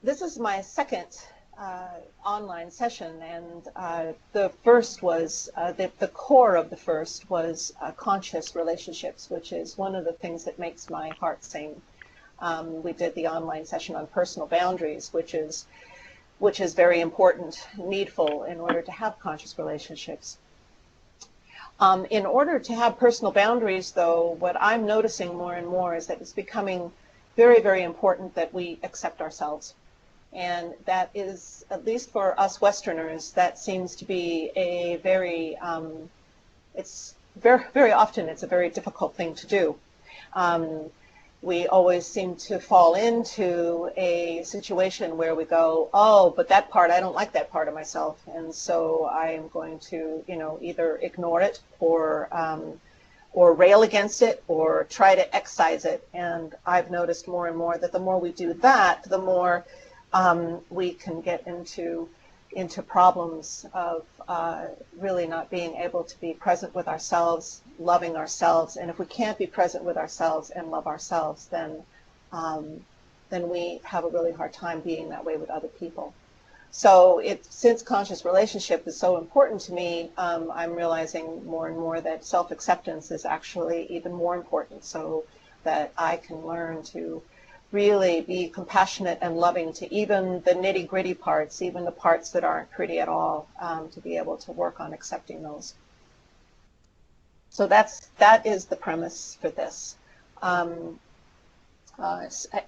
This is my second online session, and the first was, the core of the first was conscious relationships, which is one of the things that makes my heart sing. We did the online session on personal boundaries, which is very important, needful in order to have conscious relationships. In order to have personal boundaries, though, what I'm noticing more and more is that it's becoming very, very important that we accept ourselves. And that is, at least for us Westerners, that seems to be a very, it's very, very often it's a very difficult thing to do. We always seem to fall into a situation where we go, oh, but that part, I don't like that part of myself. And so I am going to, either ignore it or rail against it or try to excise it. And I've noticed more and more that the more we do that, the more we can get into problems of really not being able to be present with ourselves, loving ourselves. And if we can't be present with ourselves and love ourselves, then we have a really hard time being that way with other people. So since conscious relationship is so important to me, I'm realizing more and more that self-acceptance is actually even more important, so that I can learn to really be compassionate and loving to even the nitty-gritty parts, even the parts that aren't pretty at all, to be able to work on accepting those. So that is the premise for this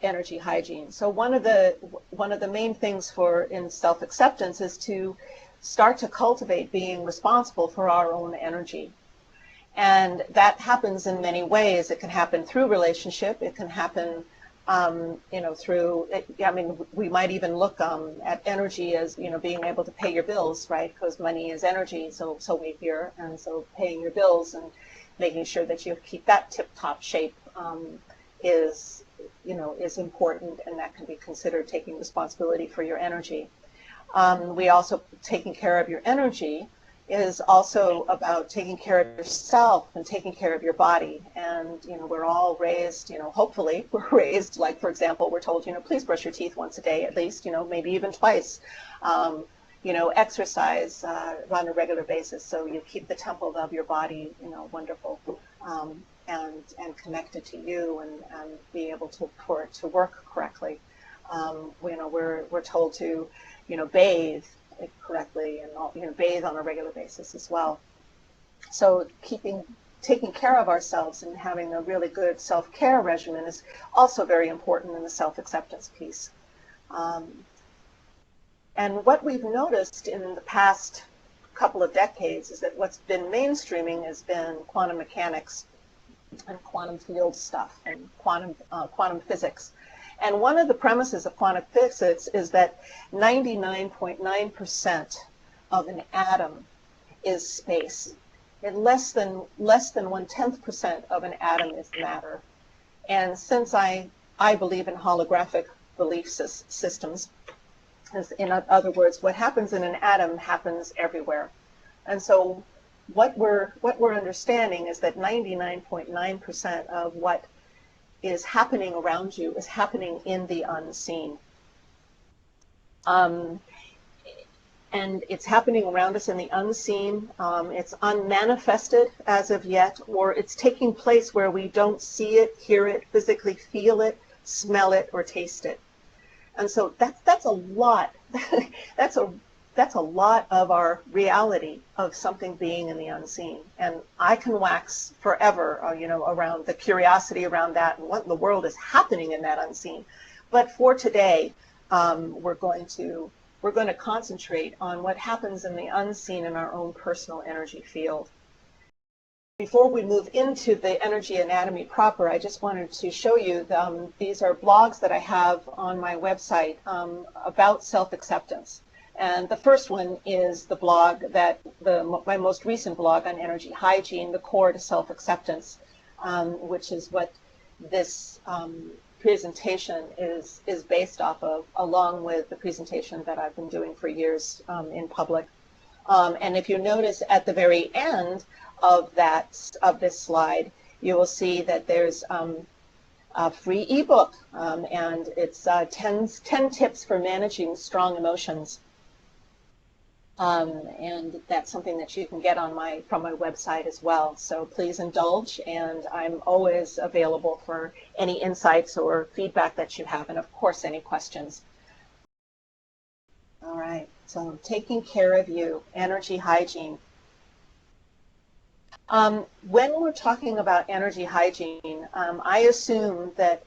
energy hygiene. So one of the main things in self-acceptance is to start to cultivate being responsible for our own energy. And that happens in many ways. It can happen through relationship. It can happen we might even look at energy as, being able to pay your bills, right? Because money is energy, so we hear. And so paying your bills and making sure that you keep that tip-top shape is important, and that can be considered taking responsibility for your energy. We also, taking care of your energy is also about taking care of yourself and taking care of your body. And, we're all raised, hopefully we're raised, like, for example, we're told, please brush your teeth once a day at least, maybe even twice. Exercise on a regular basis so you keep the temple of your body, wonderful and connected to you and be able for it to work correctly. We're told to, bathe correctly and bathe on a regular basis as well. So taking care of ourselves and having a really good self-care regimen is also very important in the self-acceptance piece. And what we've noticed in the past couple of decades is that what's been mainstreaming has been quantum mechanics and quantum field stuff and quantum physics. And one of the premises of quantum physics is that 99.9% of an atom is space. And less than 1/10% of an atom is matter. And since I believe in holographic belief systems, in other words, what happens in an atom happens everywhere. And so what we're understanding is that 99.9% of what is happening around you is happening in the unseen. And it's happening around us in the unseen. It's unmanifested as of yet, or it's taking place where we don't see it, hear it, physically feel it, smell it, or taste it. And so that's a lot. That's a lot of our reality of something being in the unseen. And I can wax forever, around the curiosity around that and what in the world is happening in that unseen. But for today, we're going to concentrate on what happens in the unseen in our own personal energy field. Before we move into the energy anatomy proper, I just wanted to show you these are blogs that I have on my website about self-acceptance. And the first one is the blog my most recent blog on energy hygiene, the core to self-acceptance, which is what this presentation is based off of, along with the presentation that I've been doing for years in public. And if you notice at the very end of this slide, you will see that there's a free ebook, and it's 10 tips for managing strong emotions. And that's something that you can get on from my website as well. So please indulge, and I'm always available for any insights or feedback that you have, and of course any questions. All right, so taking care of you, energy hygiene. When we're talking about energy hygiene, I assume that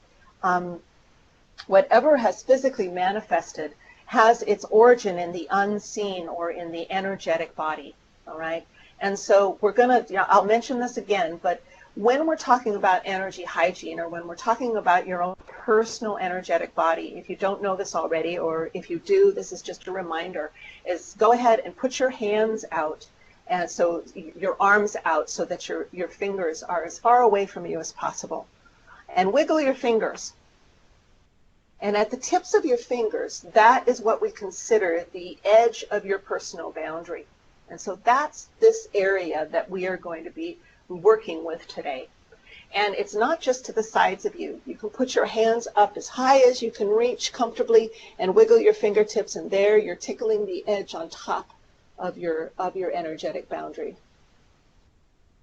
whatever has physically manifested has its origin in the unseen or in the energetic body, all right? And so we're going to, I'll mention this again, but when we're talking about energy hygiene, or when we're talking about your own personal energetic body, if you don't know this already, or if you do, this is just a reminder, is go ahead and put your hands out, and so your arms out so that your fingers are as far away from you as possible. And wiggle your fingers. And at the tips of your fingers, that is what we consider the edge of your personal boundary. And so that's this area that we are going to be working with today. And it's not just to the sides of you. You can put your hands up as high as you can reach comfortably and wiggle your fingertips, and there you're tickling the edge on top of your energetic boundary.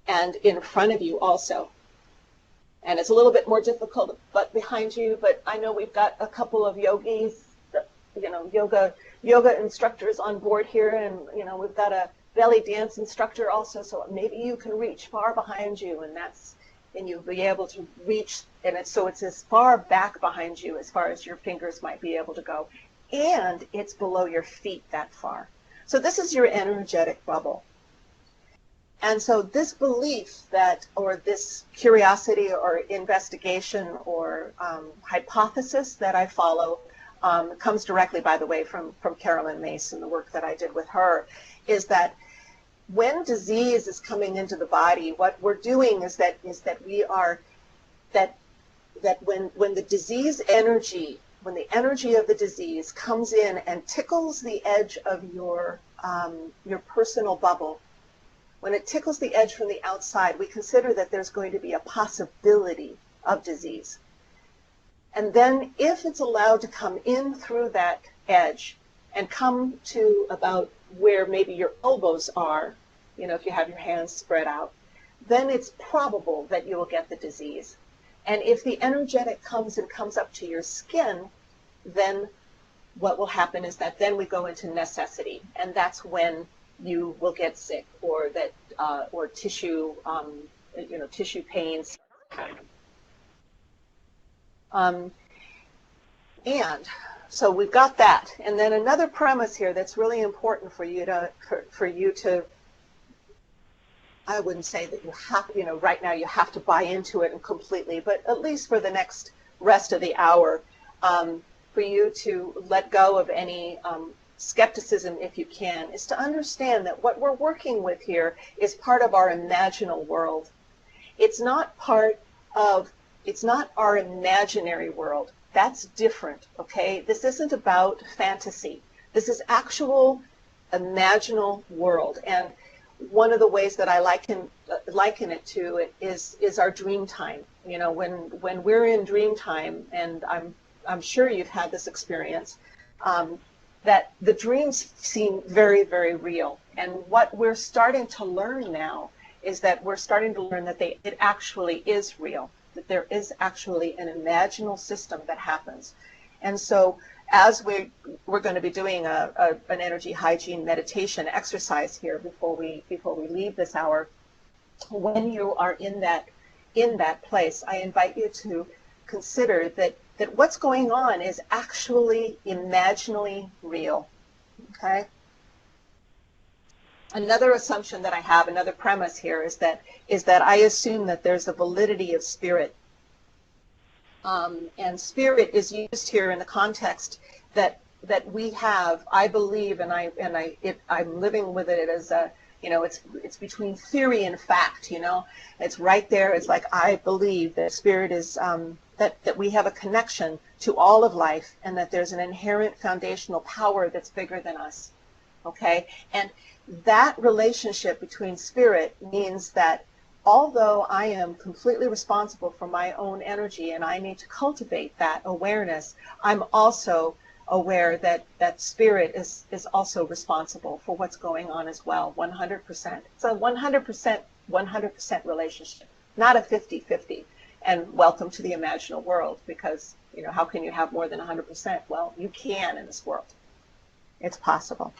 And in front of you also. And it's a little bit more difficult but behind you, but I know we've got a couple of yogis, yoga instructors on board here, and we've got a belly dance instructor also, so maybe you can reach far behind you, and you'll be able to reach, and it's as far back behind you as far as your fingers might be able to go, and it's below your feet that far. So this is your energetic bubble. And so this belief that, or this curiosity or investigation or hypothesis that I follow comes directly, by the way, from Carolyn Myss and the work that I did with her, is that when disease is coming into the body, what we're doing is that we are, that when the disease energy, when the energy of the disease comes in and tickles the edge of your personal bubble, when it tickles the edge from the outside, we consider that there's going to be a possibility of disease. And then if it's allowed to come in through that edge and come to about where maybe your elbows are, if you have your hands spread out, then it's probable that you will get the disease. And if the energetic comes up to your skin, then what will happen is that then we go into necessity, and that's when you will get sick, or that or tissue tissue pains. And so we've got that, and then another premise here that's really important for you to I wouldn't say that you have, right now you have to buy into it and completely, but at least for the next rest of the hour, for you to let go of any skepticism, if you can, is to understand that what we're working with here is part of our imaginal world. It's not our imaginary world. That's different, okay? This isn't about fantasy. This is actual imaginal world. And one of the ways that I liken it to is our dream time. When we're in dream time, and I'm sure you've had this experience, that the dreams seem very, very real. And what we're starting to learn now is that we're starting to learn that it actually is real, that there is actually an imaginal system that happens. And so as we're going to be doing an energy hygiene meditation exercise here before we leave this hour, when you are in that place, I invite you to consider that what's going on is actually imaginally real, okay? Another assumption that I have, another premise here, is that I assume that there's a validity of spirit. And spirit is used here in the context that we have, I believe, and I'm living with it as a, it's between theory and fact, it's right there. It's like, I believe that spirit is, that we have a connection to all of life, and that there's an inherent foundational power that's bigger than us, okay? And that relationship between spirit means that although I am completely responsible for my own energy and I need to cultivate that awareness, I'm also aware that that spirit is also responsible for what's going on as well, 100%. It's a 100% relationship, not a 50-50. And welcome to the imaginal world, because, you know, how can you have more than 100%? Well, you can in this world. It's possible.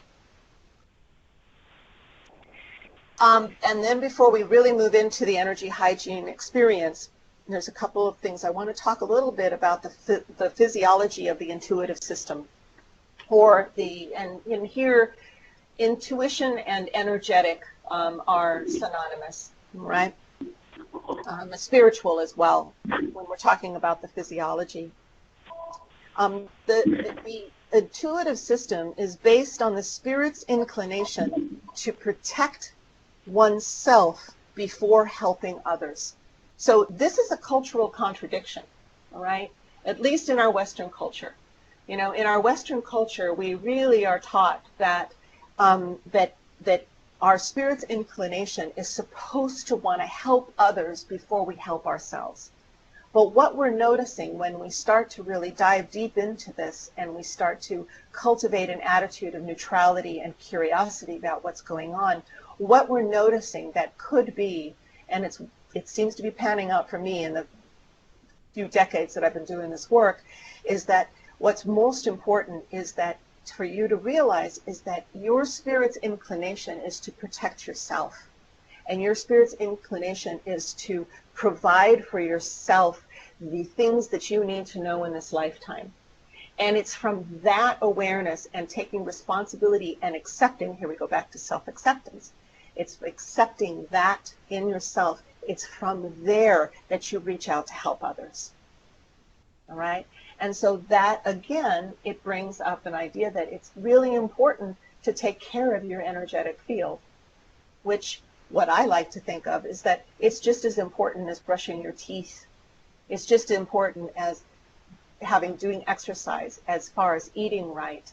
And then before we really move into the energy hygiene experience, there's a couple of things. I want to talk a little bit about the physiology of the intuitive system. And in here, intuition and energetic are synonymous, right? Spiritual as well, when we're talking about the physiology. The intuitive system is based on the spirit's inclination to protect oneself before helping others. So this is a cultural contradiction, all right? At least in our Western culture. You know, in our Western culture, we really are taught that that our spirit's inclination is supposed to want to help others before we help ourselves. But what we're noticing when we start to really dive deep into this and we start to cultivate an attitude of neutrality and curiosity about what's going on, what we're noticing that could be, and it seems to be panning out for me in the few decades that I've been doing this work, is that what's most important is that for you to realize is that your spirit's inclination is to protect yourself. And your spirit's inclination is to provide for yourself the things that you need to know in this lifetime. And it's from that awareness and taking responsibility and accepting, here we go back to self-acceptance. It's accepting that in yourself. It's from there that you reach out to help others. All right? And so that, again, it brings up an idea that it's really important to take care of your energetic field, which what I like to think of is that it's just as important as brushing your teeth. It's just as important as doing exercise, as far as eating right,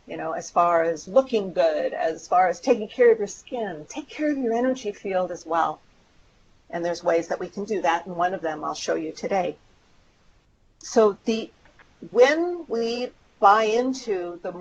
you know, as far as looking good, as far as taking care of your skin. Take care of your energy field as well. And there's ways that we can do that, and one of them I'll show you today. So when we buy into the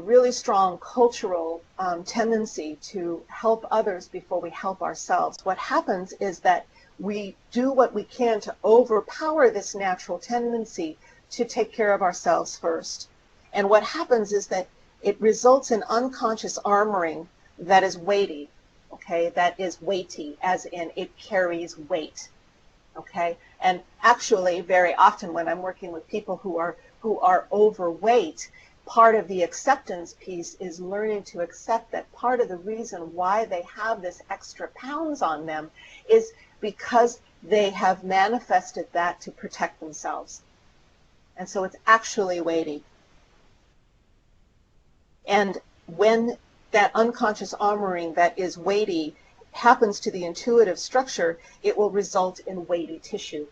really strong cultural tendency to help others before we help ourselves, what happens is that we do what we can to overpower this natural tendency to take care of ourselves first. And what happens is that it results in unconscious armoring that is weighty, okay? That is weighty, as in it carries weight, okay? And actually, very often when I'm working with people who are overweight, part of the acceptance piece is learning to accept that part of the reason why they have this extra pounds on them is because they have manifested that to protect themselves. And so it's actually weighty. And when that unconscious armoring that is weighty happens to the intuitive structure, it will result in weighty tissue.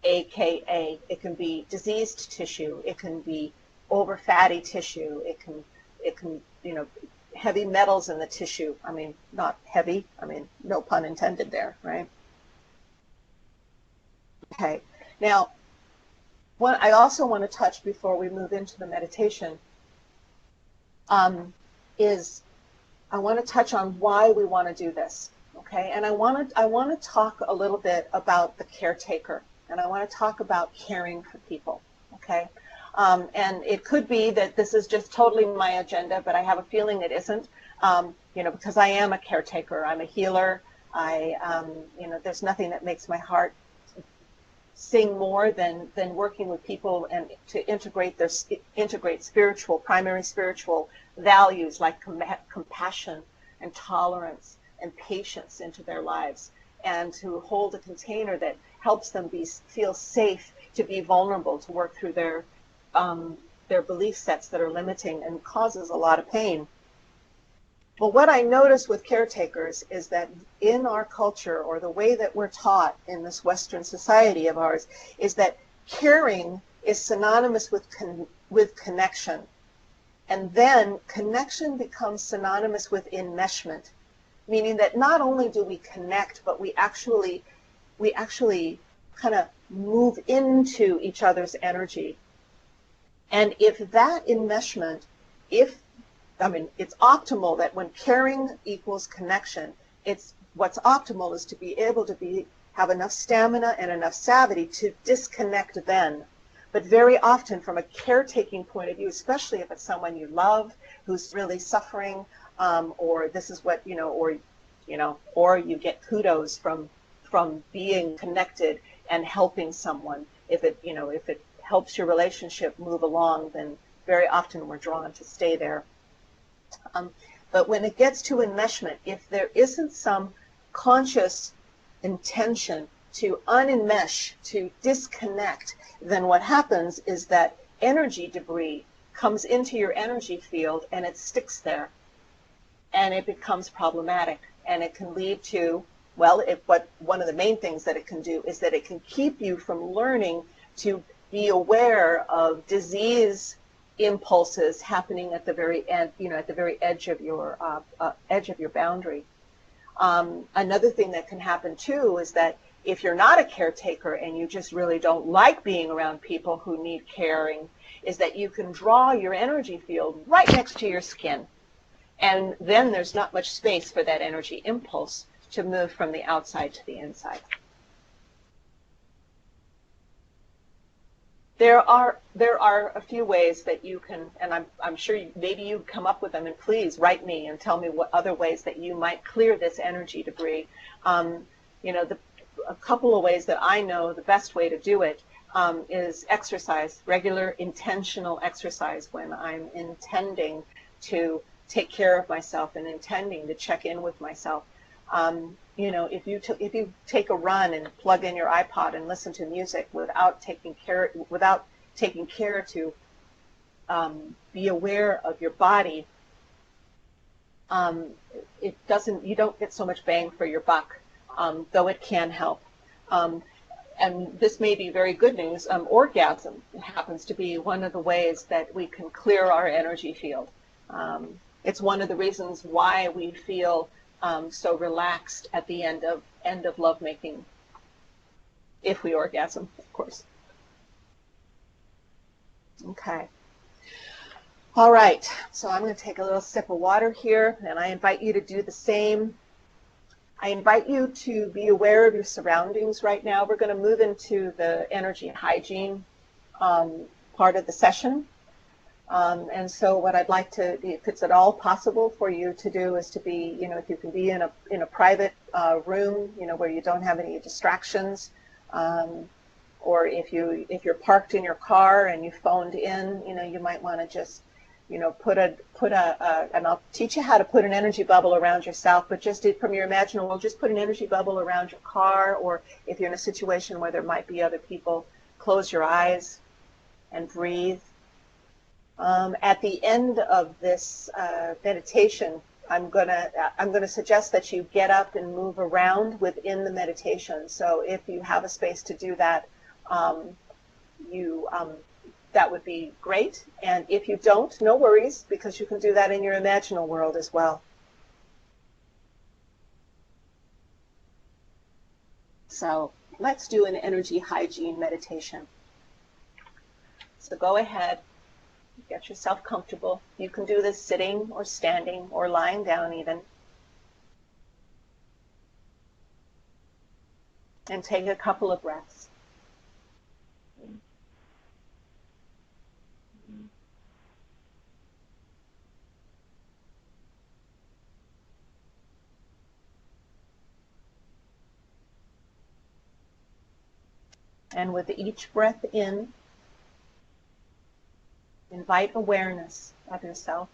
AKA, it can be diseased tissue, it can be over fatty tissue, it can, you know, heavy metals in the tissue. I mean, not heavy, I mean, no pun intended there, right? Okay, now, what I also want to touch before we move into the meditation is I want to touch on why we want to do this, okay? And I want to talk a little bit about the caretaker, and I want to talk about caring for people, okay? And it could be that this is just totally my agenda, but I have a feeling it isn't, you know, because I am a caretaker. I'm a healer. You know, there's nothing that makes my heart sing more than working with people and to integrate primary spiritual values like compassion and tolerance and patience into their lives, and to hold a container that helps them feel safe to be vulnerable, to work through their belief sets that are limiting and causes a lot of pain. But what I notice with caretakers is that in our culture, or the way that we're taught in this Western society of ours, is that caring is synonymous with connection. And then connection becomes synonymous with enmeshment. meaning that not only do we connect, but we actually kind of move into each other's energy. And if that enmeshment, it's optimal that when caring equals connection, what's optimal is to be able to have enough stamina and enough savvy to disconnect then. But very often from a caretaking point of view, especially if it's someone you love who's really suffering, or this is what, or you get kudos from being connected and helping someone. If it helps your relationship move along, then very often we're drawn to stay there. But when it gets to enmeshment, if there isn't some conscious intention to unenmesh, to disconnect, then what happens is that energy debris comes into your energy field and it sticks there. And it becomes problematic. And it can lead to, one of the main things that it can do is that it can keep you from learning to be aware of disease impulses happening at the very end, at the very edge of your boundary. Another thing that can happen too is that if you're not a caretaker and you just really don't like being around people who need caring, is that you can draw your energy field right next to your skin. And then there's not much space for that energy impulse to move from the outside to the inside. There are a few ways that you can, and I'm sure maybe you come up with them, and please write me and tell me what other ways that you might clear this energy debris. A couple of ways that I know the best way to do it is exercise, regular intentional exercise when I'm intending to take care of myself and intending to check in with myself. If you take a run and plug in your iPod and listen to music without taking care to be aware of your body, you don't get so much bang for your buck, though it can help. And this may be very good news. Orgasm happens to be one of the ways that we can clear our energy field. It's one of the reasons why we feel so relaxed at the end of lovemaking, if we orgasm, of course. Okay. All right. So I'm going to take a little sip of water here, and I invite you to do the same. I invite you to be aware of your surroundings right now. We're going to move into the energy hygiene part of the session. And so what I'd like to, if it's at all possible for you to do, is to be, if you can be in a private room, where you don't have any distractions, or if you're parked in your car and you phoned in, you might want to just, and I'll teach you how to put an energy bubble around yourself, but just from your imaginal world, just put an energy bubble around your car, or if you're in a situation where there might be other people, close your eyes and breathe. At the end of this meditation, I'm gonna suggest that you get up and move around within the meditation. So if you have a space to do that, that would be great. And if you don't, no worries, because you can do that in your imaginal world as well. So let's do an energy hygiene meditation. So go ahead. Get yourself comfortable. You can do this sitting or standing or lying down even. And take a couple of breaths. And with each breath in, invite awareness of yourself.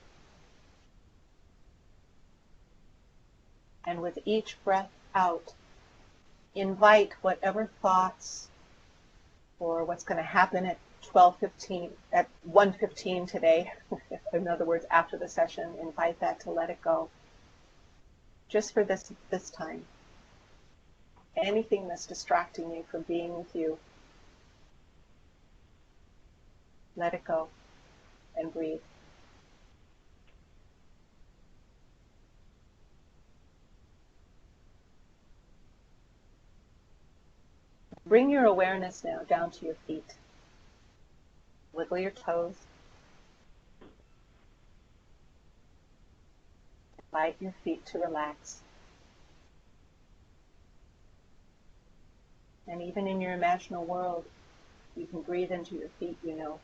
And with each breath out, invite whatever thoughts or what's going to happen at 1:15 today, in other words, after the session, invite that to let it go. Just for this time. Anything that's distracting you from being with you, let it go. And breathe. Bring your awareness now down to your feet. Wiggle your toes. Invite your feet to relax. And even in your imaginal world, you can breathe into your feet, you know.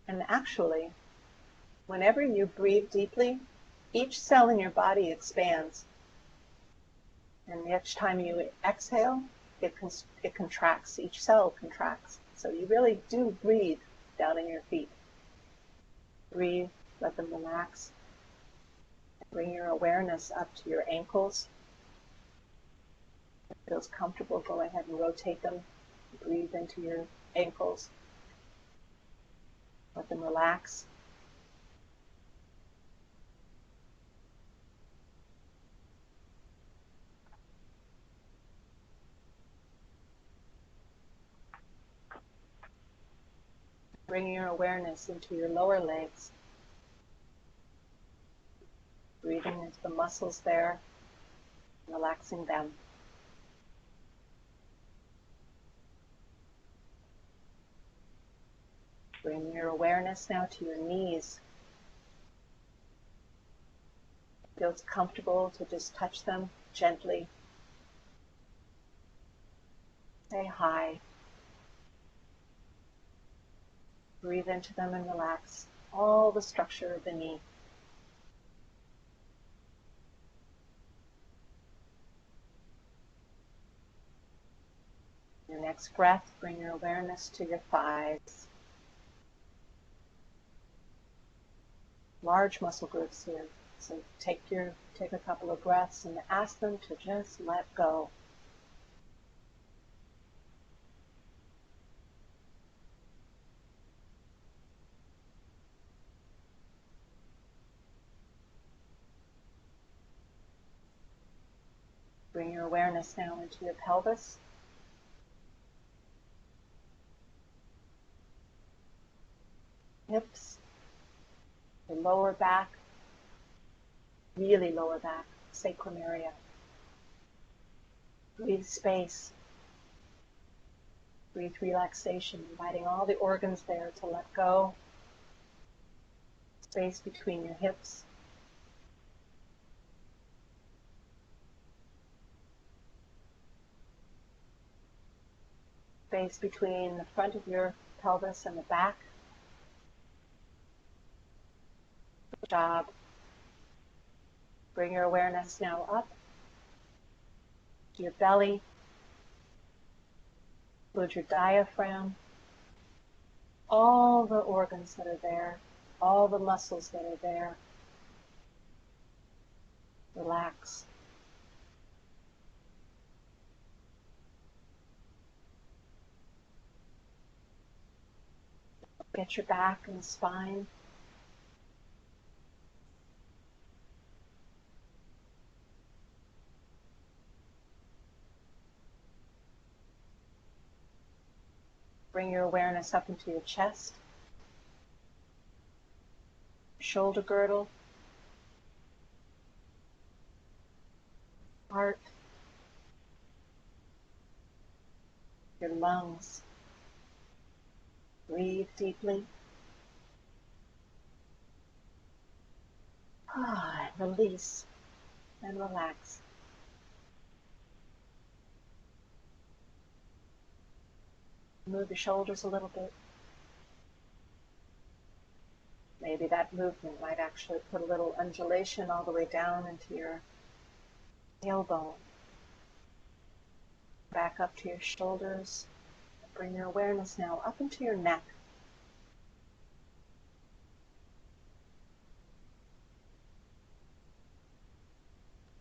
And actually, whenever you breathe deeply, each cell in your body expands. And each time you exhale, it contracts. Each cell contracts. So you really do breathe down in your feet. Breathe, let them relax. Bring your awareness up to your ankles. If it feels comfortable, go ahead and rotate them. Breathe into your ankles. Let them relax. Bring your awareness into your lower legs. Breathing into the muscles there, relaxing them. Bring your awareness now to your knees. It feels comfortable to just touch them gently. Say hi. Breathe into them and relax all the structure of the knee. Your next breath, bring your awareness to your thighs. Large muscle groups here. So take a couple of breaths and ask them to just let go. Bring your awareness now into your pelvis. Hips, the lower back, really lower back, sacrum area. Breathe space. Breathe relaxation, inviting all the organs there to let go. Space between your hips. Space between the front of your pelvis and the back. Good job. Bring your awareness now up to your belly. Include your diaphragm. All the organs that are there, all the muscles that are there. Relax. Get your back and spine. Bring your awareness up into your chest, shoulder girdle, heart, your lungs. Breathe deeply. Release and relax. Move your shoulders a little bit. Maybe that movement might actually put a little undulation all the way down into your tailbone. Back up to your shoulders. Bring your awareness now up into your neck.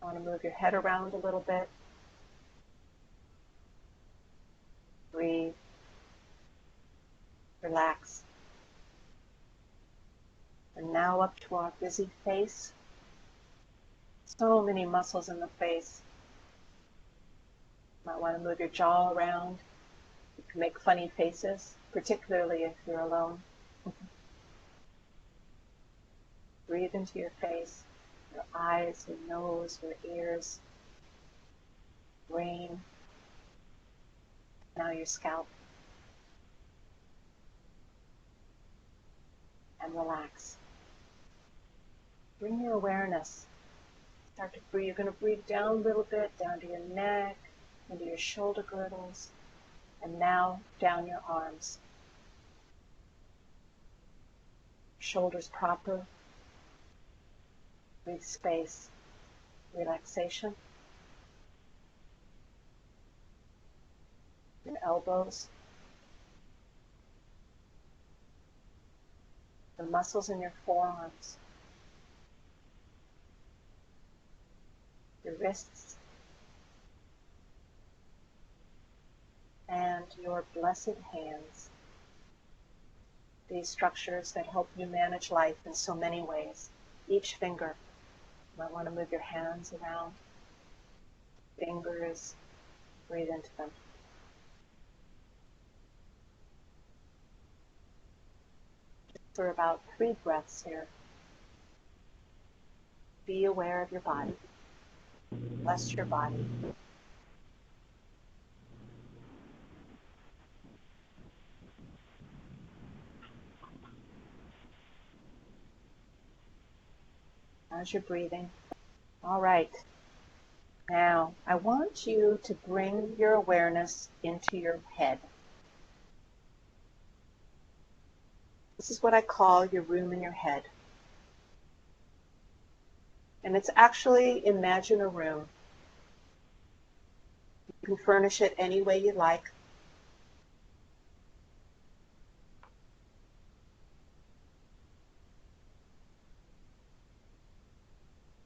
I want to move your head around a little bit. Breathe. Relax. And now up to our busy face. So many muscles in the face. You might want to move your jaw around. You can make funny faces, particularly if you're alone. Breathe into your face, your eyes, your nose, your ears, brain. Now your scalp. And relax. Bring your awareness. Start to breathe. You're going to breathe down a little bit, down to your neck, into your shoulder girdles, and now down your arms. Shoulders proper. Breathe space. Relaxation. Your elbows. The muscles in your forearms. Your wrists. And your blessed hands. These structures that help you manage life in so many ways. Each finger. You might want to move your hands around. Fingers. Breathe into them. For about 3 breaths here. Be aware of your body. Bless your body. As you're breathing. All right. Now, I want you to bring your awareness into your head. This is what I call your room in your head. And it's actually, imagine a room. You can furnish it any way you like.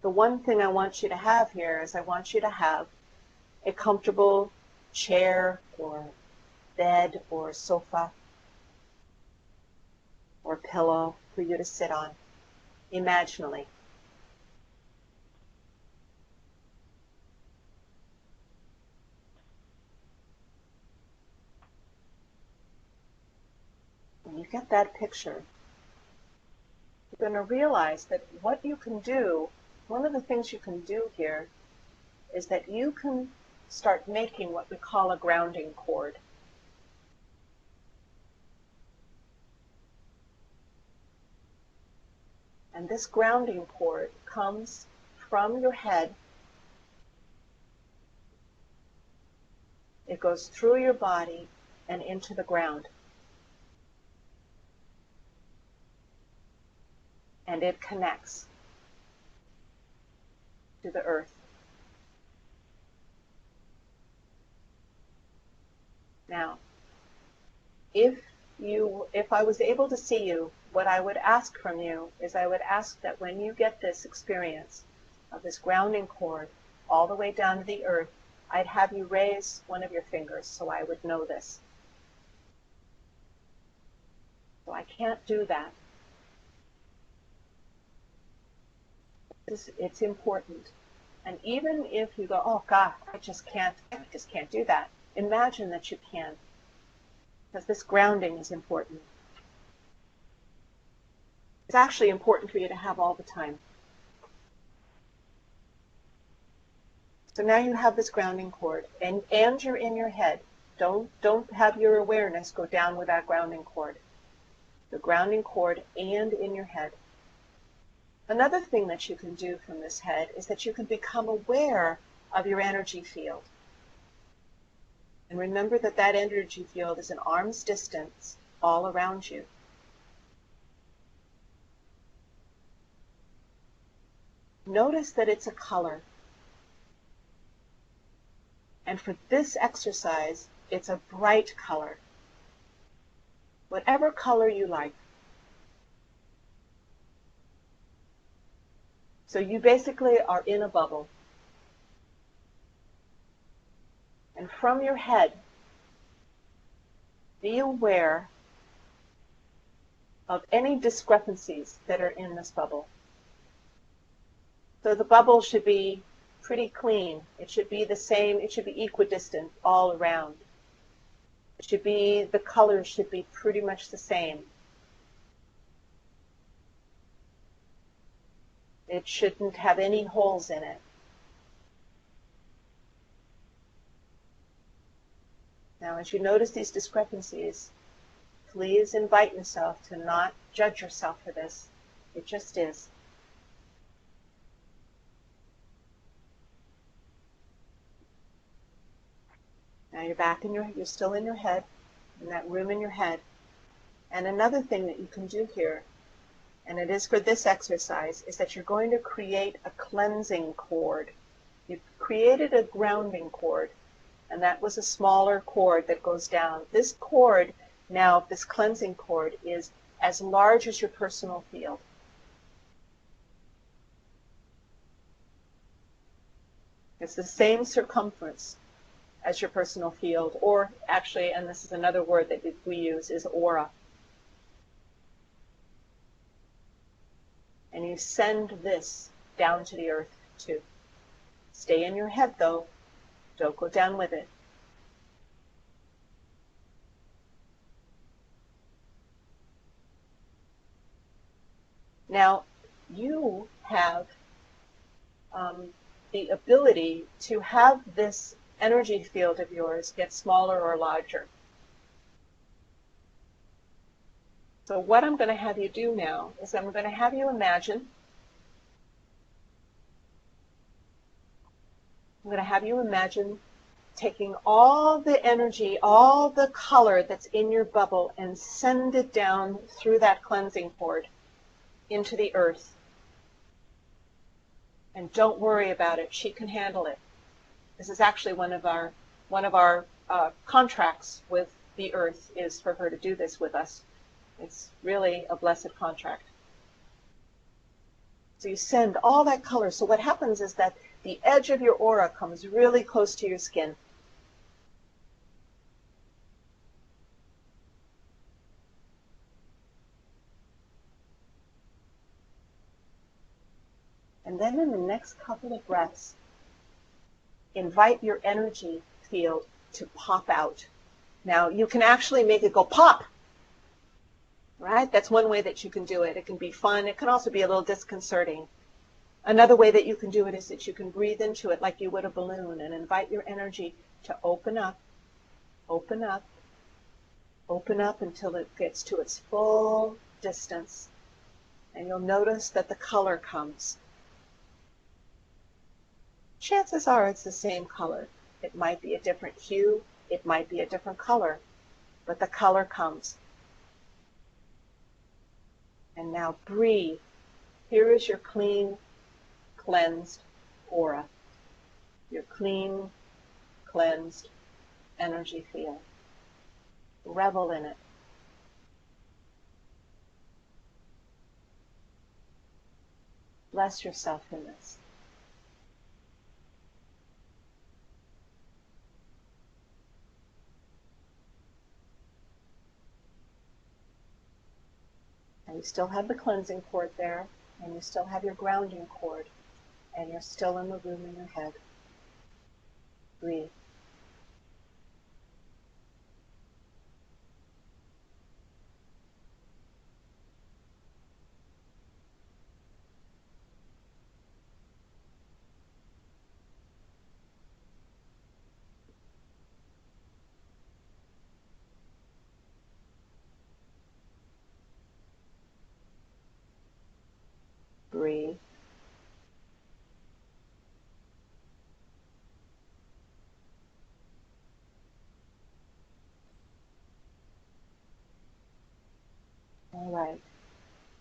The one thing I want you to have here is I want you to have a comfortable chair or bed or sofa or pillow for you to sit on, imaginally. When you get that picture, you're going to realize that what you can do, one of the things you can do here is that you can start making what we call a grounding cord. And this grounding cord comes from your head. It goes through your body and into the ground. And it connects to the earth. Now, if I was able to see you, what I would ask from you is I would ask that when you get this experience of this grounding cord all the way down to the earth, I'd have you raise one of your fingers so I would know this. So I can't do that. It's important. And even if you go, oh God, I just can't do that, imagine that you can. Because this grounding is important. It's actually important for you to have all the time. So now you have this grounding cord, and you're in your head. Don't have your awareness go down with that grounding cord. The grounding cord and in your head. Another thing that you can do from this head is that you can become aware of your energy field. And remember that that energy field is an arm's distance all around you. Notice that it's a color. And for this exercise, it's a bright color. Whatever color you like. So you basically are in a bubble. And from your head, be aware of any discrepancies that are in this bubble. So the bubble should be pretty clean. It should be the same, it should be equidistant all around. It should be, the colors should be pretty much the same. It shouldn't have any holes in it. Now Now, as you notice these discrepancies, please invite yourself to not judge yourself for this. It just is. Now you're back you're still in your head, in that room in your head. And another thing that you can do here, and it is for this exercise, is that you're going to create a cleansing cord. You've created a grounding cord, and that was a smaller cord that goes down. This cord, now this cleansing cord, is as large as your personal field. It's the same circumference as your personal field, or actually, and this is another word that we use, is aura. And you send this down to the earth too. Stay in your head though. Don't go down with it. Now, you have the ability to have this energy field of yours get smaller or larger. So what I'm going to have you do now is I'm going to have you imagine, taking all the energy, all the color that's in your bubble and send it down through that cleansing cord into the earth. And don't worry about it. She can handle it. This is actually one of our contracts with the earth, is for her to do this with us. It's really a blessed contract. So you send all that color. So what happens is that the edge of your aura comes really close to your skin. And then in the next couple of breaths, invite your energy field to pop out. Now, you can actually make it go pop, right? That's one way that you can do it. It can be fun. It can also be a little disconcerting. Another way that you can do it is that you can breathe into it like you would a balloon and invite your energy to open up, open up, open up until it gets to its full distance. And you'll notice that the color comes. Chances are it's the same color. It might be a different hue, it might be a different color, but the color comes. And now breathe. Here is your clean, cleansed aura. Your clean, cleansed energy field. Revel in it. Bless yourself in this. And you still have the cleansing cord there, and you still have your grounding cord, and you're still in the room in your head. Breathe. Breathe. All right.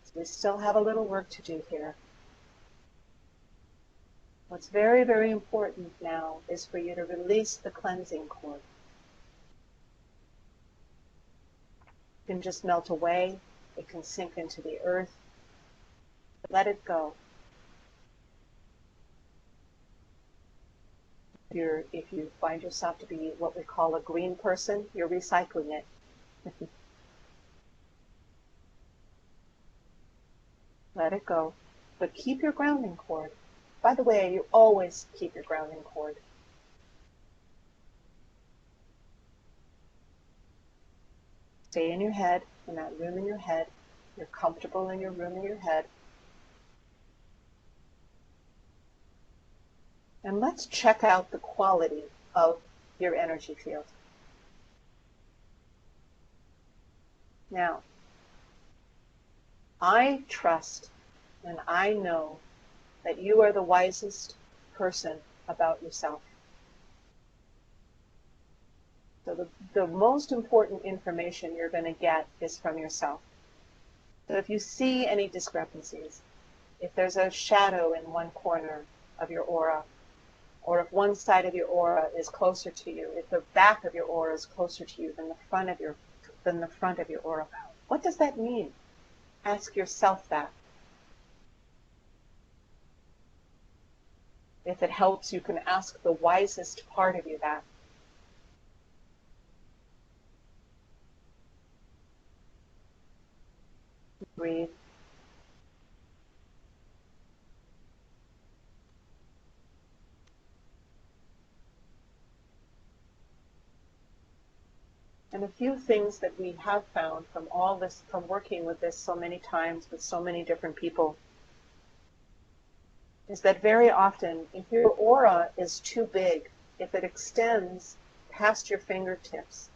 So we still have a little work to do here. What's very, very important now is for you to release the cleansing cord. It can just melt away. It can sink into the earth. Let it go. If you find yourself to be what we call a green person, you're recycling it. Let it go. But keep your grounding cord. By the way, you always keep your grounding cord. Stay in your head, in that room in your head. You're comfortable in your room in your head. And let's check out the quality of your energy field. Now, I trust and I know that you are the wisest person about yourself. So the most important information you're going to get is from yourself. So if you see any discrepancies, if there's a shadow in one corner of your aura, or if one side of your aura is closer to you, if the back of your aura is closer to you than the front of your aura, what does that mean? Ask yourself that. If it helps, you can ask the wisest part of you that. Breathe. And a few things that we have found from all this, from working with this so many times with so many different people, is that very often, if your aura is too big, if it extends past your fingertips,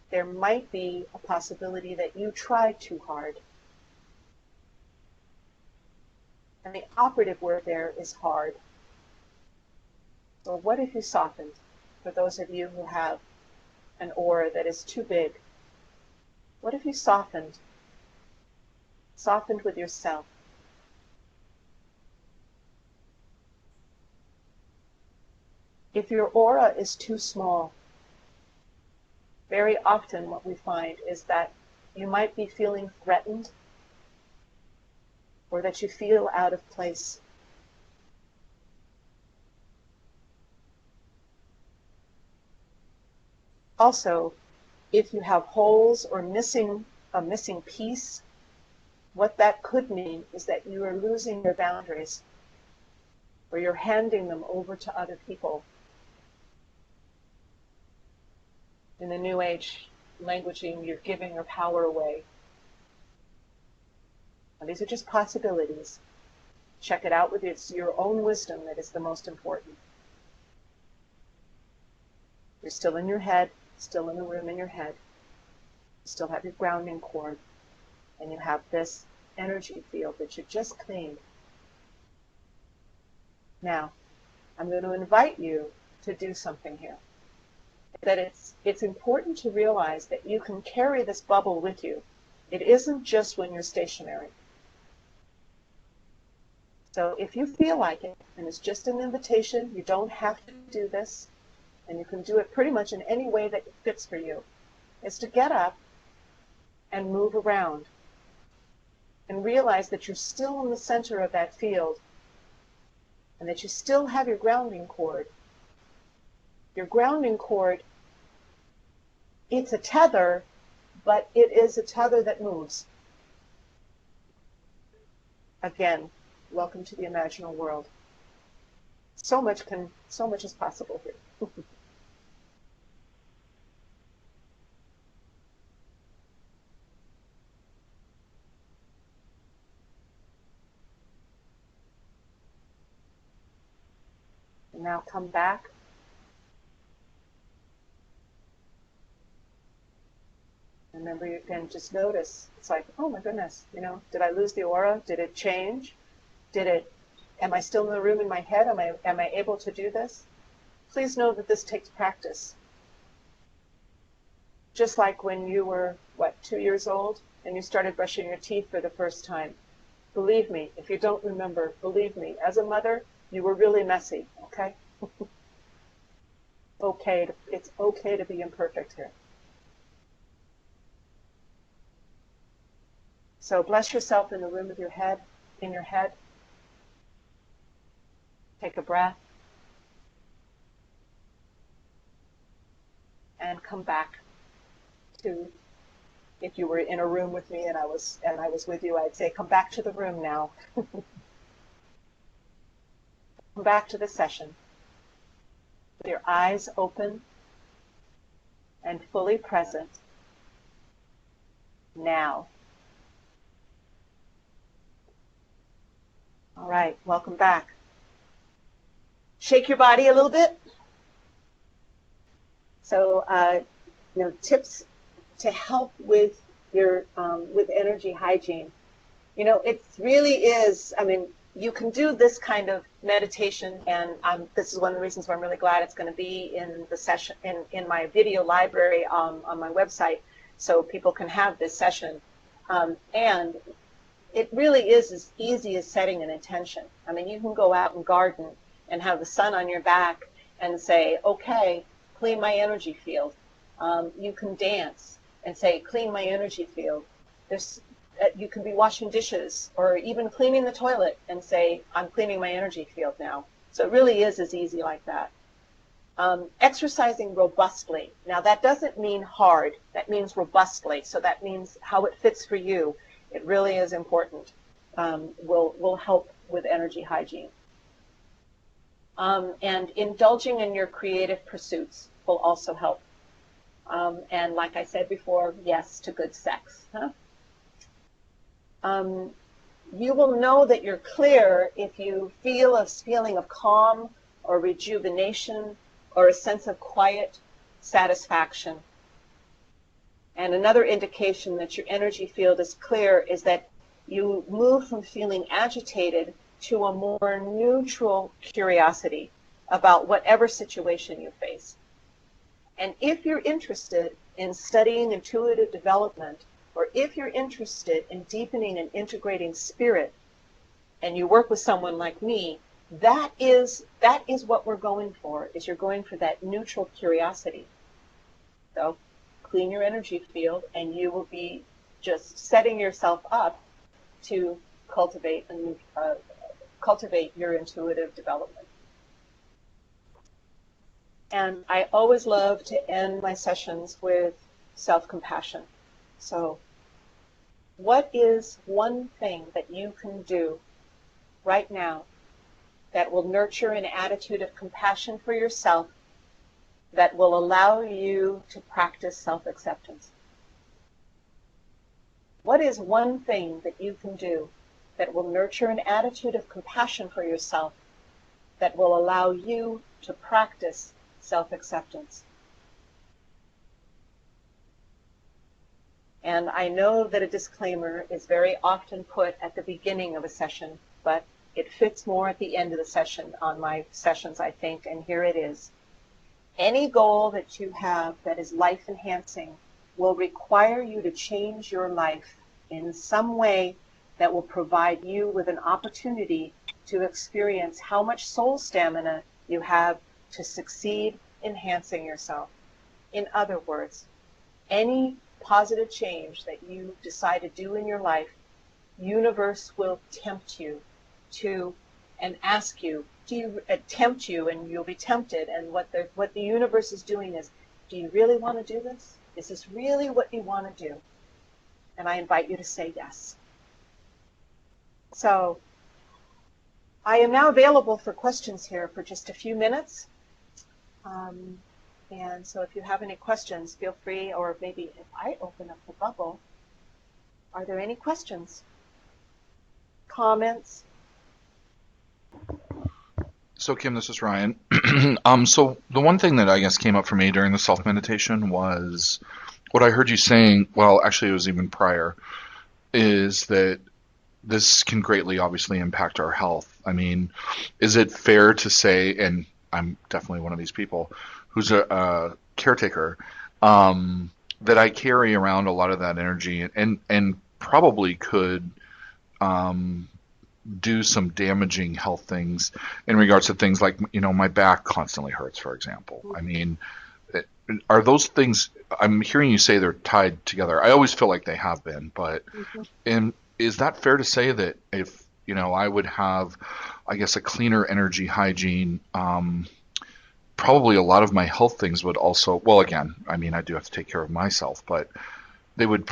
there might be a possibility that you tried too hard. And the operative word there is hard. So what if you softened? For those of you who have an aura that is too big, what if you softened? Softened with yourself. If your aura is too small, very often what we find is that you might be feeling threatened or that you feel out of place. Also, if you have holes or a missing piece, what that could mean is that you are losing your boundaries or you're handing them over to other people. In the New Age languaging, you're giving your power away. Now, these are just possibilities. Check it out with your own wisdom that is the most important. You're still in your head, still in the room in your head. You still have your grounding cord, and you have this energy field that you just cleaned. Now, I'm going to invite you to do something here. That it's important to realize that you can carry this bubble with you. It isn't just when you're stationary. So if you feel like it, and it's just an invitation, you don't have to do this, and you can do it pretty much in any way that fits for you, is to get up and move around and realize that you're still in the center of that field and that you still have your grounding cord. Your grounding cord, it's a tether, but it is a tether that moves. Again, welcome to the imaginal world. So much is possible here. And now come back. Remember, you can just notice. It's like, oh my goodness, did I lose the aura? Did it change? Am I still in the room in my head? Am I able to do this? Please know that this takes practice. Just like when you were, 2 years old and you started brushing your teeth for the first time. Believe me, if you don't remember, believe me, as a mother, you were really messy, okay? It's okay to be imperfect here. So bless yourself in the room of your head, in your head. Take a breath. And come back to, if you were in a room with me and I was with you, I'd say, come back to the room now. Come back to the session with your eyes open and fully present now. All right, welcome back. Shake your body a little bit. So, tips to help with your with energy hygiene. You know, it really is. I mean, you can do this kind of meditation, and this is one of the reasons why I'm really glad it's going to be in the session in my video library on my website, so people can have this session. And it really is as easy as setting an intention. I mean, you can go out and garden and have the sun on your back and say, okay, clean my energy field. You can dance and say, clean my energy field. You can be washing dishes or even cleaning the toilet and say, I'm cleaning my energy field now. So it really is as easy like that. Exercising robustly. Now that doesn't mean hard, that means robustly. So that means how it fits for you. It really is important. Will help with energy hygiene. And indulging in your creative pursuits will also help. And like I said before, yes to good sex. Huh? You will know that you're clear if you feel a feeling of calm or rejuvenation or a sense of quiet satisfaction. And another indication that your energy field is clear is that you move from feeling agitated to a more neutral curiosity about whatever situation you face. And if you're interested in studying intuitive development, or if you're interested in deepening and integrating spirit, and you work with someone like me, that is what we're going for, is you're going for that neutral curiosity. So clean your energy field, and you will be just setting yourself up to cultivate your intuitive development. And I always love to end my sessions with self-compassion. So what is one thing that you can do right now that will nurture an attitude of compassion for yourself, that will allow you to practice self-acceptance? What is one thing that you can do that will nurture an attitude of compassion for yourself, that will allow you to practice self-acceptance? And I know that a disclaimer is very often put at the beginning of a session, but it fits more at the end of the session on my sessions, I think, and here it is. Any goal that you have that is life-enhancing will require you to change your life in some way that will provide you with an opportunity to experience how much soul stamina you have to succeed enhancing yourself. In other words, any positive change that you decide to do in your life, universe will tempt you to and ask you, do you tempt you, and you'll be tempted, and what the universe is doing is, do you really want to do this? Is this really what you want to do? And I invite you to say yes. So I am now available for questions here for just a few minutes. And so if you have any questions, feel free, or maybe if I open up the bubble, are there any questions? Comments? So Kim, this is Ryan. So the one thing that I guess came up for me during the self-meditation was what I heard you saying, well, actually it was even prior, is that this can greatly obviously impact our health. I mean, is it fair to say, and I'm definitely one of these people who's a caretaker, that I carry around a lot of that energy and probably could do some damaging health things in regards to things like, my back constantly hurts, for example. I mean, are those things, I'm hearing you say they're tied together. I always feel like they have been, but is that fair to say that if, I would have, I guess, a cleaner energy hygiene, probably a lot of my health things would also, well, again, I mean, I do have to take care of myself, but they would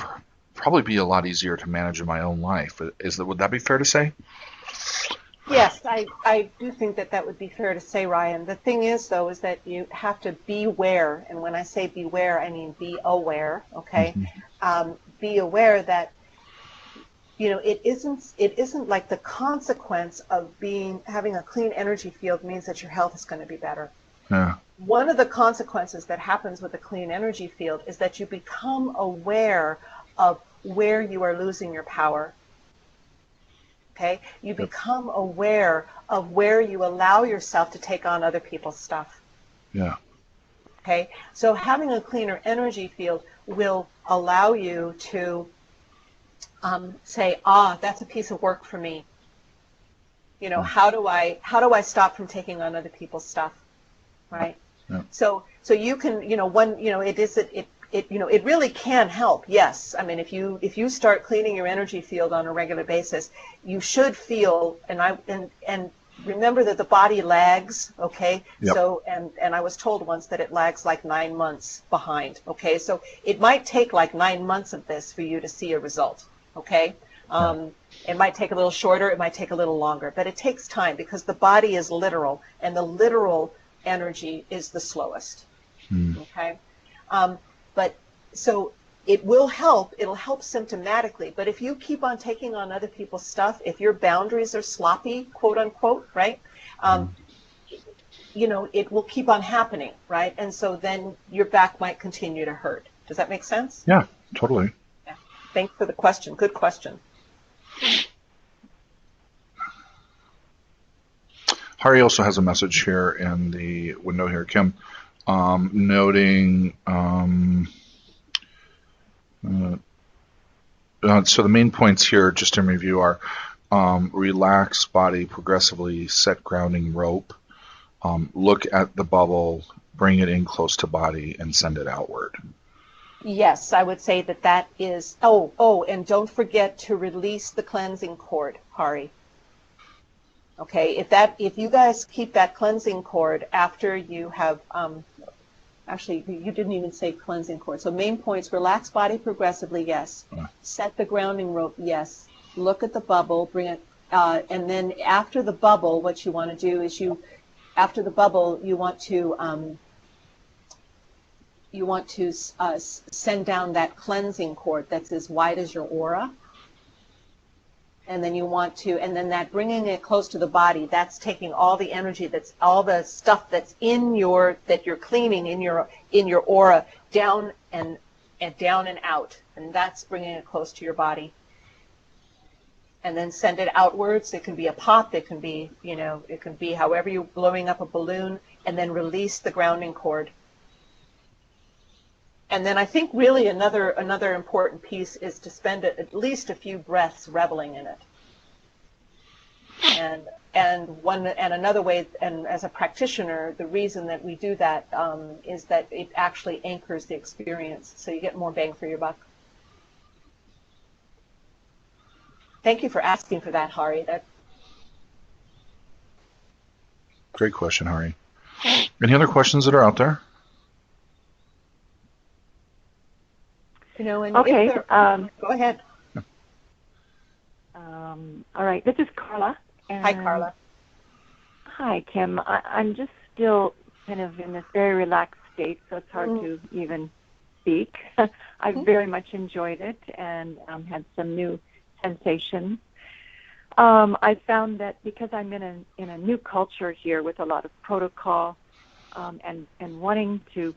probably be a lot easier to manage in my own life. Would that be fair to say? Yes, I do think that would be fair to say, Ryan. The thing is, though, is that you have to beware. And when I say beware, I mean be aware, okay? Be aware that, it isn't like the consequence of having a clean energy field means that your health is going to be better. Yeah. One of the consequences that happens with a clean energy field is that you become aware of where you are losing your power. Okay? You become aware of where you allow yourself to take on other people's stuff. Yeah. Okay? So having a cleaner energy field will allow you to say, that's a piece of work for me. You know, how do I stop from taking on other people's stuff, right? Yeah. So you can, it really can help. Yes, I mean, if you start cleaning your energy field on a regular basis, you should feel, and remember that the body lags, okay? Yep. So and I was told once that it lags like 9 months behind, okay? So it might take like 9 months of this for you to see a result, okay? It might take a little shorter, it might take a little longer, but it takes time because the body is literal, and the literal energy is the slowest. Okay? But so it will help, it'll help symptomatically, but if you keep on taking on other people's stuff, if your boundaries are sloppy, quote unquote, right? It will keep on happening, right? And so then your back might continue to hurt. Does that make sense? Yeah, totally. Yeah. Thanks for the question. Good question. Hari also has a message here in the window here, Kim, noting, so the main points here, just in review, are relax body progressively, set grounding rope, look at the bubble, bring it in close to body, and send it outward. Yes, I would say that is, and don't forget to release the cleansing cord, Hari. Okay, if you guys keep that cleansing cord after you have, actually, you didn't even say cleansing cord. So main points: relax body progressively, yes. Set the grounding rope, yes. Look at the bubble, bring it, and then after the bubble, what you want to do is after the bubble, you want to send down that cleansing cord that's as wide as your aura. And then and then that bringing it close to the body, that's taking all the energy, that's all the stuff that's that you're cleaning in your aura down and out, and that's bringing it close to your body. And then send it outwards. It can be a pop, it can be, it can be however you're blowing up a balloon, and then release the grounding cord. And then I think really another important piece is to spend at least a few breaths reveling in it. And another way, and as a practitioner, the reason that we do that is that it actually anchors the experience, so you get more bang for your buck. Thank you for asking for that, Hari. Great question, Hari. Any other questions that are out there? Okay. Go ahead. All right. This is Carla. Hi, Carla. Hi, Kim. I'm just still kind of in this very relaxed state, so it's hard to even speak. I very much enjoyed it and had some new sensations. I found that because I'm in a new culture here with a lot of protocol and wanting to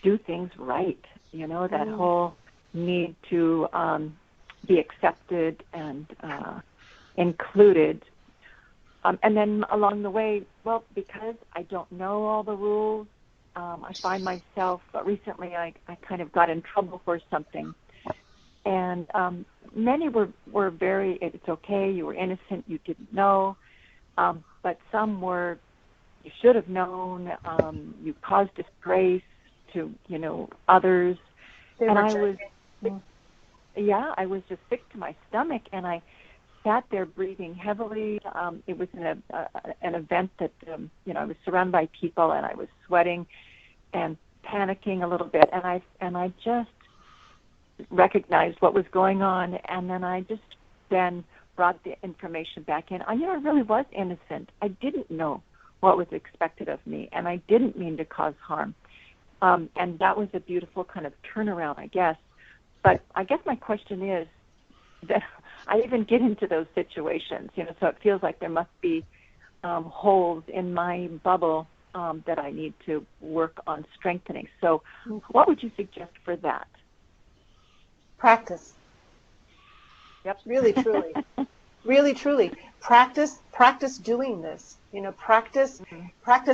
do things right, that whole need to be accepted and included. And then along the way, well, because I don't know all the rules, I find myself, recently I kind of got in trouble for something. And many were very, it's okay, you were innocent, you didn't know. But some were, you should have known, you caused disgrace to, others. And I was just sick to my stomach, and I sat there breathing heavily. It was an event that, I was surrounded by people, and I was sweating and panicking a little bit, and I just recognized what was going on, and then I just brought the information back in. I really was innocent. I didn't know what was expected of me, and I didn't mean to cause harm. And that was a beautiful kind of turnaround, I guess. But I guess my question is that I even get into those situations, so it feels like there must be holes in my bubble that I need to work on strengthening. So what would you suggest for that? Practice. Yep. Really, truly. Really, truly. Practice doing this. Practice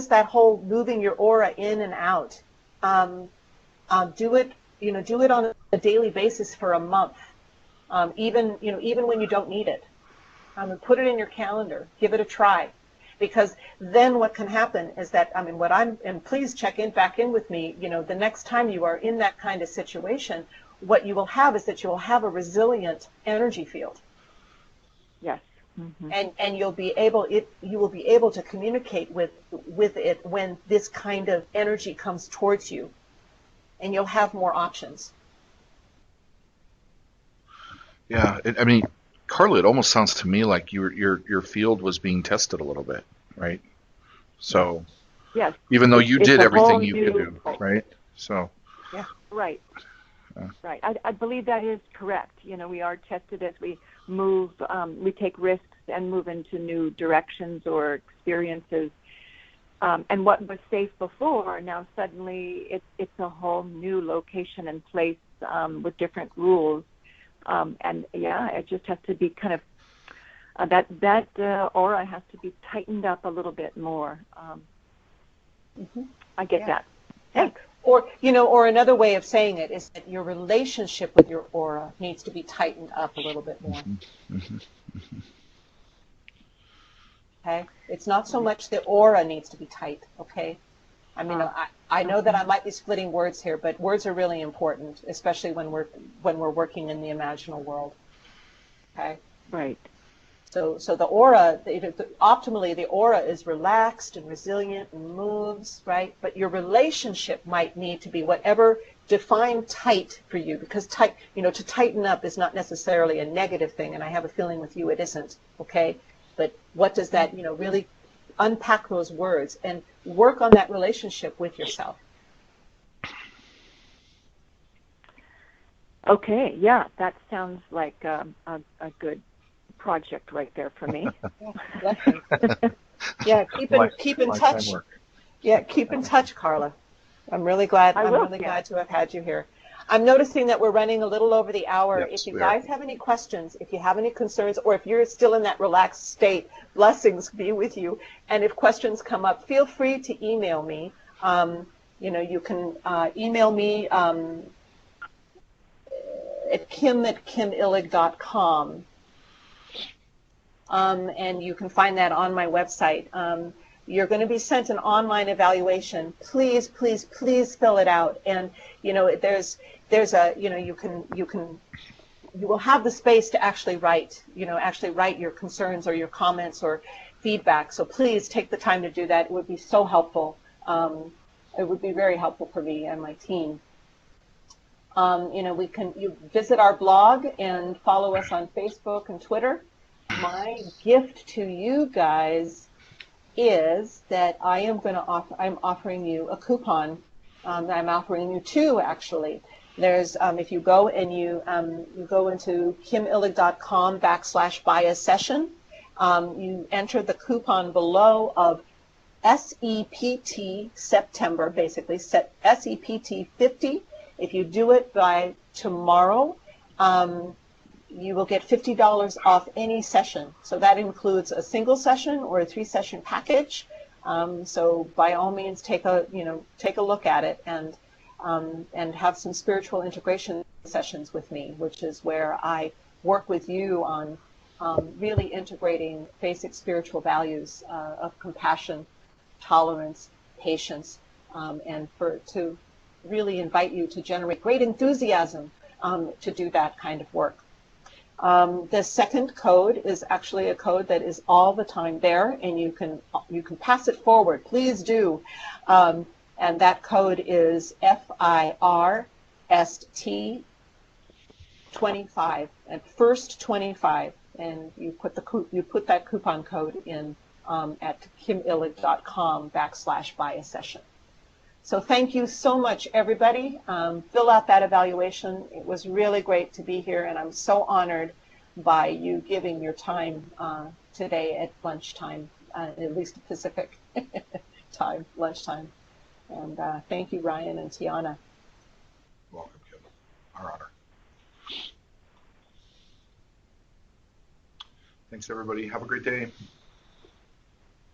that whole moving your aura in and out. Do it, do it on a daily basis for a month. Even when you don't need it. Put it in your calendar. Give it a try. Because then what can happen is that, and please back in with me, the next time you are in that kind of situation, what you will have is that you will have a resilient energy field. Yes. Mm-hmm. And you will be able to communicate with it when this kind of energy comes towards you, and you'll have more options. Yeah, Carla, it almost sounds to me like your field was being tested a little bit, right? So, yes, even though you did everything you could do, new... right? So, yeah, right, right. I believe that is correct. We are tested as we move, we take risks and move into new directions or experiences. And what was safe before, now suddenly it's a whole new location and place with different rules. And it just has to be kind of that aura has to be tightened up a little bit more. I get that. Thanks. Or another way of saying it is that your relationship with your aura needs to be tightened up a little bit more. Okay, it's not so much the aura needs to be tight. Okay, I know that I might be splitting words here, but words are really important, especially when we're working in the imaginal world. Okay. Right. So the aura, optimally, the aura is relaxed and resilient and moves, right? But your relationship might need to be whatever define tight for you, because to tighten up is not necessarily a negative thing, and I have a feeling with you it isn't. Okay. But what does that, really unpack those words and work on that relationship with yourself. Okay, yeah, that sounds like a good project right there for me. Yeah, keep in touch. Yeah, keep in touch, Carla. I'm really glad to have had you here. I'm noticing that we're running a little over the hour. Yes, if you guys have any questions, if you have any concerns, or if you're still in that relaxed state, blessings be with you. And if questions come up, feel free to email me. You can email me at kim@kimillig.com. And you can find that on my website. You're going to be sent an online evaluation. Please, please, please fill it out. And there's a you will have the space to actually write your concerns or your comments or feedback. So please take the time to do that. It would be so helpful. It would be very helpful for me and my team. You visit our blog and follow us on Facebook and Twitter. My gift to you guys is that I'm offering you a coupon. I'm offering you two, actually. There's if you go and you go into kimillig.com/buy a session, you enter the coupon below of SEPT September, basically SEPT 50. If you do it by tomorrow, you will get $50 off any session. So that includes a single session or a 3-session package. So by all means, take a look at it and have some spiritual integration sessions with me, which is where I work with you on really integrating basic spiritual values of compassion, tolerance, patience, and to really invite you to generate great enthusiasm to do that kind of work. The second code is actually a code that is all the time there, and you can pass it forward. Please do. And that code is FIRST 25 and first 25, and you put that coupon code in at kimillig.com/buy a session. So thank you so much, everybody. Fill out that evaluation. It was really great to be here, and I'm so honored by you giving your time today at lunchtime, at least Pacific time, lunchtime. And thank you, Ryan and Tiana. Welcome, Kim. Our honor. Thanks, everybody. Have a great day.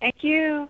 Thank you.